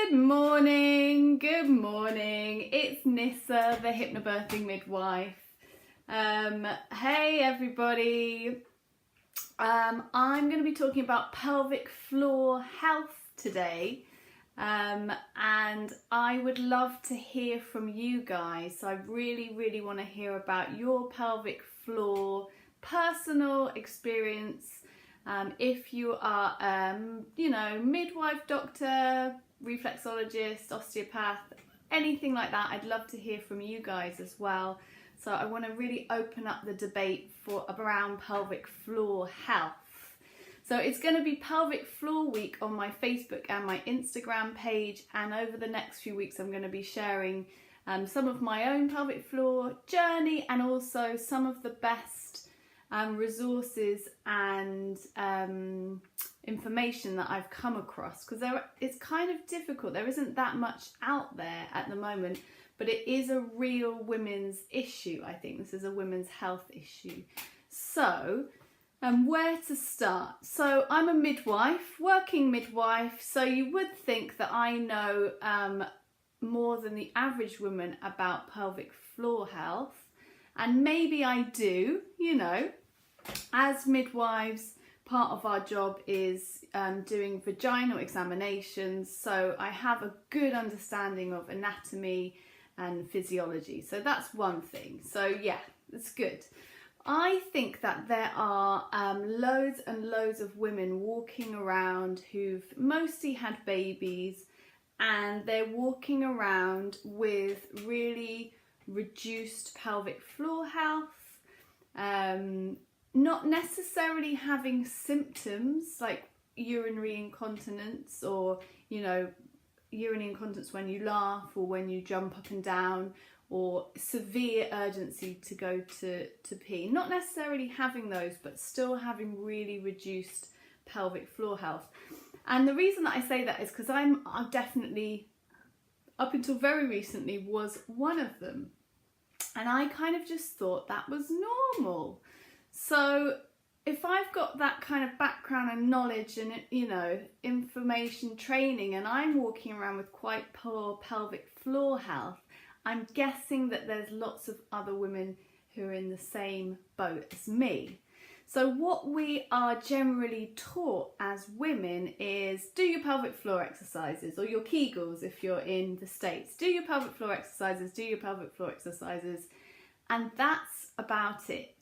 Good morning. It's Nissa, the Hypnobirthing Midwife. Hey everybody. I'm going to be talking about pelvic floor health today. And I would love to hear from you guys. So I really want to hear about your pelvic floor personal experience. If you are, midwife, doctor, reflexologist, osteopath, anything like that, I'd love to hear from you guys as well. So I want to really open up the debate around pelvic floor health. So it's going to be Pelvic Floor Week on my Facebook and my Instagram page, and over the next few weeks I'm going to be sharing some of my own pelvic floor journey and also some of the best resources and information that I've come across, because it's kind of difficult. There isn't that much out there at the moment, but it is a real women's issue. I think this is a women's health issue. So where to start? So I'm a midwife, working midwife, so you would think that I know more than the average woman about pelvic floor health, and maybe I do. As midwives, part of our job is doing vaginal examinations, so I have a good understanding of anatomy and physiology, so that's one thing. So yeah, that's good. I think that there are loads and loads of women walking around who've mostly had babies, and they're walking around with really reduced pelvic floor health, not necessarily having symptoms like urinary incontinence or, urinary incontinence when you laugh or when you jump up and down, or severe urgency to go to pee. Not necessarily having those, but still having really reduced pelvic floor health. And the reason that I say that is because I've definitely, up until very recently, was one of them. And I kind of just thought that was normal. So if I've got that kind of background and knowledge and, information training, and I'm walking around with quite poor pelvic floor health, I'm guessing that there's lots of other women who are in the same boat as me. So what we are generally taught as women is do your pelvic floor exercises, or your Kegels if you're in the States. Do your pelvic floor exercises, do your pelvic floor exercises. And that's about it.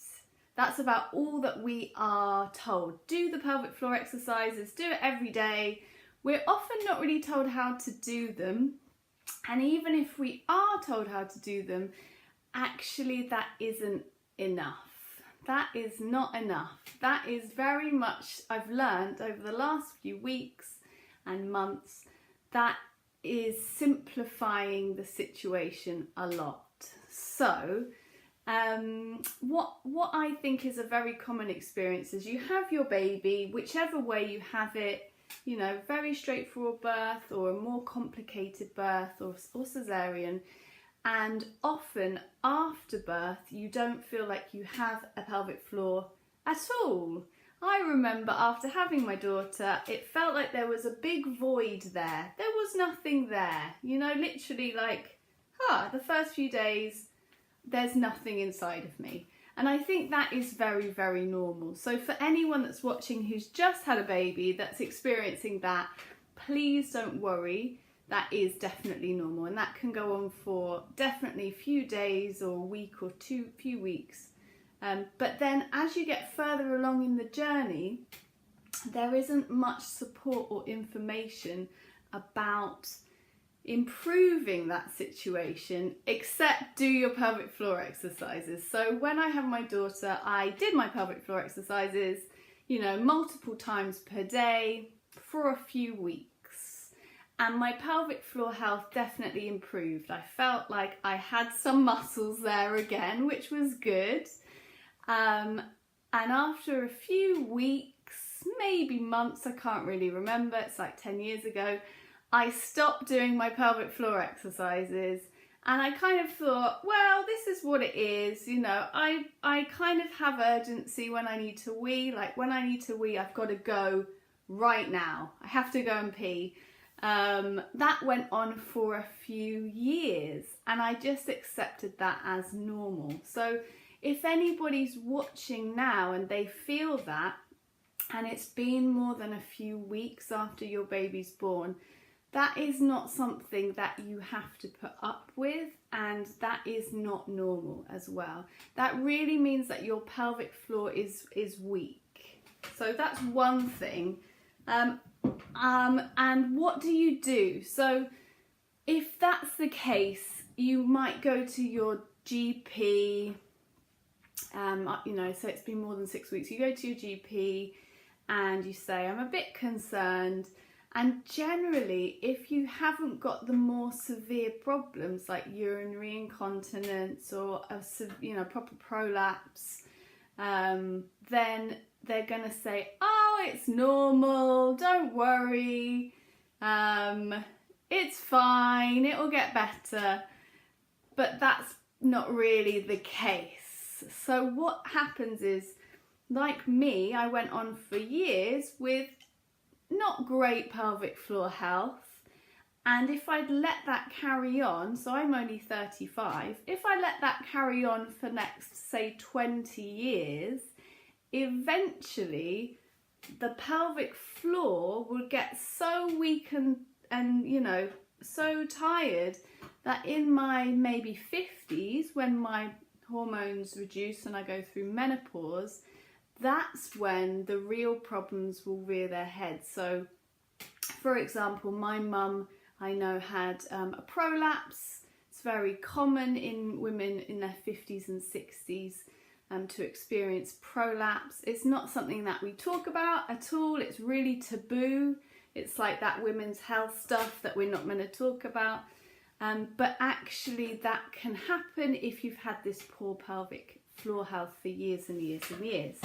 That's about all that we are told. Do the pelvic floor exercises, do it every day. We're often not really told how to do them. And even if we are told how to do them, actually that isn't enough. That is not enough. That is very much, I've learned over the last few weeks and months, that is simplifying the situation a lot. So what I think is a very common experience is you have your baby, whichever way you have it, very straightforward birth or a more complicated birth or cesarean, and often after birth you don't feel like you have a pelvic floor at all. I remember after having my daughter, it felt like there was a big void there. There was nothing there, literally like, the first few days there's nothing inside of me. And I think that is very, very normal. So for anyone that's watching who's just had a baby that's experiencing that, please don't worry. That is definitely normal, and that can go on for definitely a few days or a week or few weeks. But then as you get further along in the journey, there isn't much support or information about improving that situation, except do your pelvic floor exercises. So when I had my daughter, I did my pelvic floor exercises, multiple times per day for a few weeks. And my pelvic floor health definitely improved. I felt like I had some muscles there again, which was good. And after a few weeks, maybe months, I can't really remember, it's like 10 years ago, I stopped doing my pelvic floor exercises, and I kind of thought, well, this is what it is, I kind of have urgency when I need to wee. Like when I need to wee, I've got to go right now. I have to go and pee. That went on for a few years, and I just accepted that as normal. So if anybody's watching now and they feel that, and it's been more than a few weeks after your baby's born, that is not something that you have to put up with, and that is not normal as well. That really means that your pelvic floor is weak. So that's one thing. And what do you do? So if that's the case, you might go to your GP, so it's been more than 6 weeks. You go to your GP and you say, I'm a bit concerned. And generally, if you haven't got the more severe problems like urinary incontinence or a proper prolapse, then they're going to say, oh, it's normal, don't worry, it's fine, it'll get better. But that's not really the case. So what happens is, like me, I went on for years with not great pelvic floor health, and if I'd let that carry on, so I'm only 35, if I let that carry on for next, say, 20 years, eventually the pelvic floor will get so weak and so tired that in my maybe 50s, when my hormones reduce and I go through menopause, that's when the real problems will rear their head. So, for example, my mum, I know, had a prolapse. It's very common in women in their 50s and 60s to experience prolapse. It's not something that we talk about at all. It's really taboo. It's like that women's health stuff that we're not meant to talk about. But actually that can happen if you've had this poor pelvic floor health for years and years and years.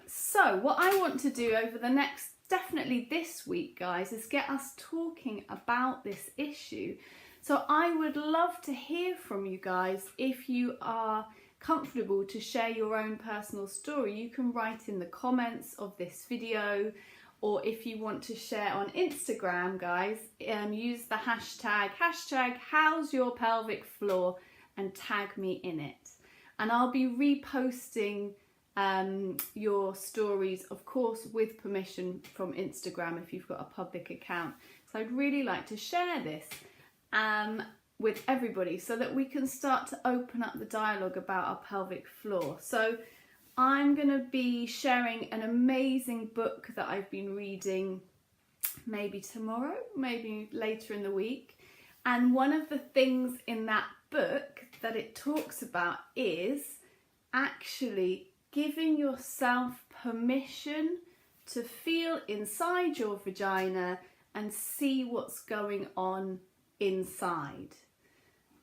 So what I want to do over the next, definitely this week, guys, is get us talking about this issue. So I would love to hear from you guys. If you are comfortable to share your own personal story, you can write in the comments of this video, or if you want to share on Instagram, guys, use the hashtag how's your pelvic floor and tag me in it. And I'll be reposting your stories, of course, with permission from Instagram if you've got a public account. So I'd really like to share this with everybody so that we can start to open up the dialogue about our pelvic floor. So I'm going to be sharing an amazing book that I've been reading, maybe tomorrow, maybe later in the week. And one of the things in that book that it talks about is actually giving yourself permission to feel inside your vagina and see what's going on inside.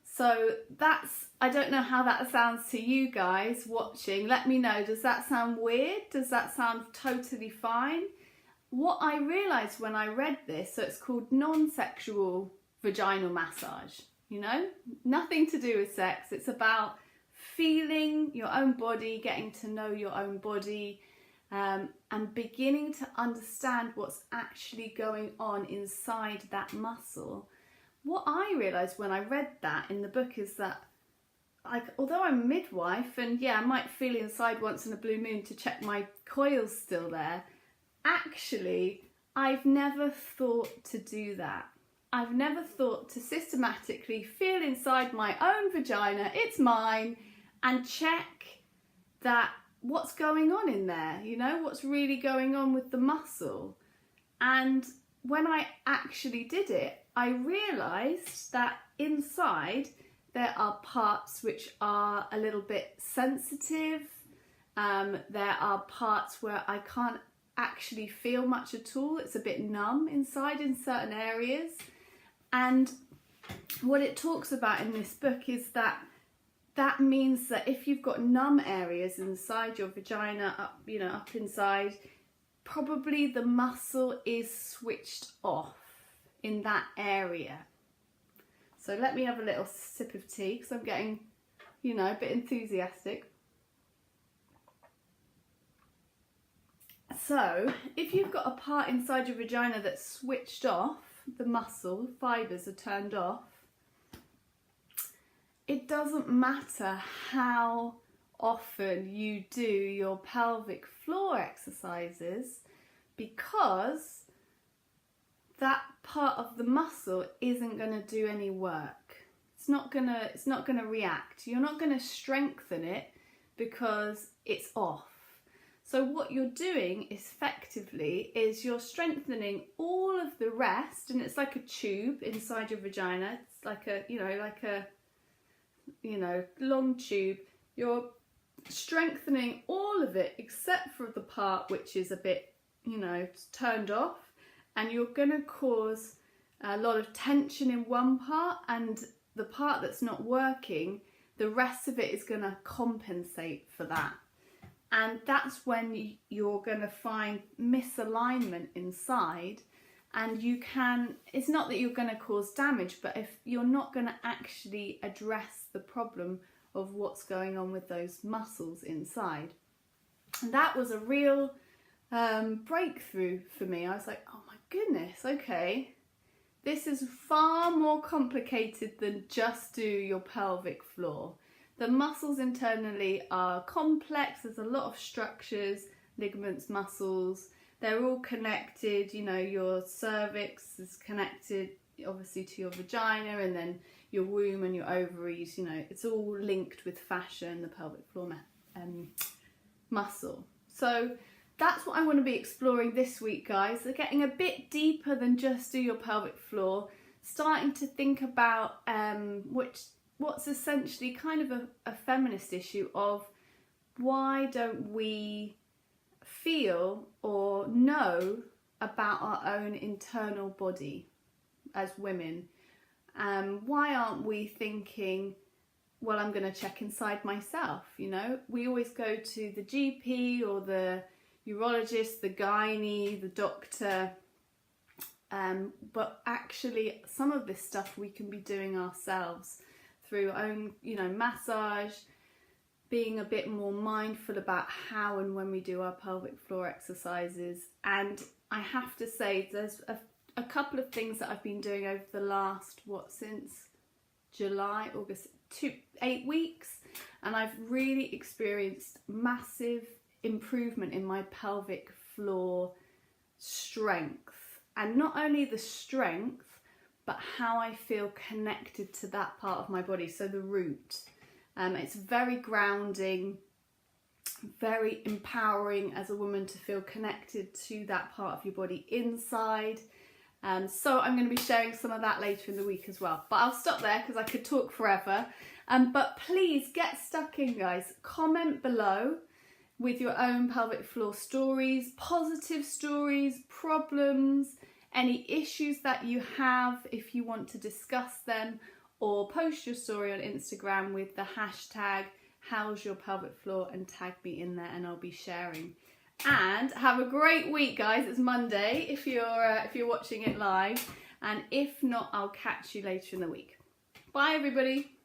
So that's, I don't know how that sounds to you guys watching. Let me know, does that sound weird? Does that sound totally fine? What I realised when I read this, so it's called non-sexual vaginal massage, you know, nothing to do with sex. It's about feeling your own body, getting to know your own body, and beginning to understand what's actually going on inside that muscle. What I realised when I read that in the book is that, like, although I'm a midwife and yeah, I might feel inside once in a blue moon to check my coil's still there, actually I've never thought to do that. I've never thought to systematically feel inside my own vagina, it's mine, and check that what's going on in there, you know, what's really going on with the muscle. And when I actually did it, I realised that inside there are parts which are a little bit sensitive. There are parts where I can't actually feel much at all. It's a bit numb inside in certain areas. And what it talks about in this book is that that means that if you've got numb areas inside your vagina, up inside, probably the muscle is switched off in that area. So let me have a little sip of tea because I'm getting, a bit enthusiastic. So if you've got a part inside your vagina that's switched off, the muscle, fibres are turned off, it doesn't matter how often you do your pelvic floor exercises, because that part of the muscle isn't going to do any work. It's not going to react. You're not going to strengthen it because it's off. So what you're doing effectively is you're strengthening all of the rest, and it's like a tube inside your vagina. It's like a long tube. You're strengthening all of it except for the part which is a bit, turned off, and you're going to cause a lot of tension in one part, and the part that's not working, the rest of it is going to compensate for that. And that's when you're going to find misalignment inside, and it's not that you're going to cause damage, but if you're not going to actually address the problem of what's going on with those muscles inside. And that was a real breakthrough for me. I was like, oh my goodness, okay, this is far more complicated than just do your pelvic floor. The muscles internally are complex. There's a lot of structures, ligaments, muscles. They're all connected. Your cervix is connected obviously to your vagina, and then your womb and your ovaries. It's all linked with fascia and the pelvic floor muscle. So that's what I want to be exploring this week, guys. So getting a bit deeper than just do your pelvic floor, starting to think about what's essentially kind of a feminist issue of why don't we feel or know about our own internal body as women. Why aren't we thinking, well, I'm going to check inside myself, We always go to the GP or the urologist, the gynae, the doctor, but actually some of this stuff we can be doing ourselves through own, massage, being a bit more mindful about how and when we do our pelvic floor exercises. And I have to say, there's a couple of things that I've been doing over the last, since July, August, 8 weeks, and I've really experienced massive improvement in my pelvic floor strength. And not only the strength, but how I feel connected to that part of my body, so the root. It's very grounding, very empowering as a woman to feel connected to that part of your body inside. So I'm going to be sharing some of that later in the week as well. But I'll stop there because I could talk forever. But please get stuck in, guys. Comment below with your own pelvic floor stories, positive stories, problems, any issues that you have if you want to discuss them, or post your story on Instagram with the hashtag how's your pelvic floor and tag me in there, and I'll be sharing. And have a great week, guys. It's Monday if you're watching it live, and if not, I'll catch you later in the week. Bye everybody.